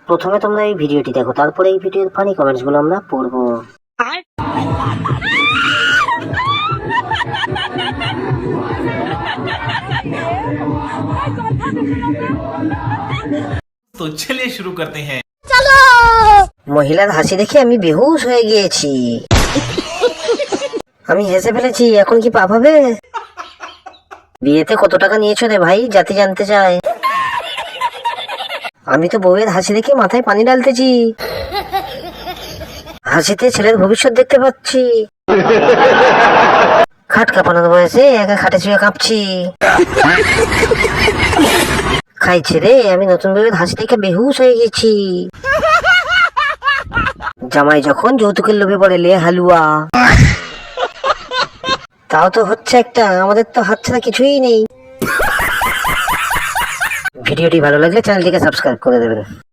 প্রথমে তোমরা এই ভিডিওটি দেখো, তারপরে এই ভিডিওর ফানি কমেন্টস গুলো আমরা পড়বো। तो चलिए शुरू करते हैं। মহিলার হাসি দেখে আমি বেহুশ হয়ে গিয়েছি। আমি হেসে ফেলেছি, এখন কি পাপ হবে? বিয়েতে কত টাকা নিয়েছো রে ভাই, জাতি জানতে চায়। আমি তো বউয়ের হাসি দেখে মাথায় পানি ঢালতেছি। হাসিতে ছেলের ভবিষ্যৎ দেখতে পাচ্ছি। খাট কাঁপানোর বয়সে একা খাটে শুয়ে কাঁপছি। খাইছে রে, আমি নতুন বউয়ের হাসি দেখে বেহুশ হয়ে গেছি। জামাই যখন যৌতুকের লোভে পড়ে লে হালুয়া। তাও তো হচ্ছে একটা, আমাদের তো হাত ছাড়া কিছুই নেই। ভিডিওটি ভালো লাগলে চ্যানেলটিকে সাবস্ক্রাইব করে দেবেন।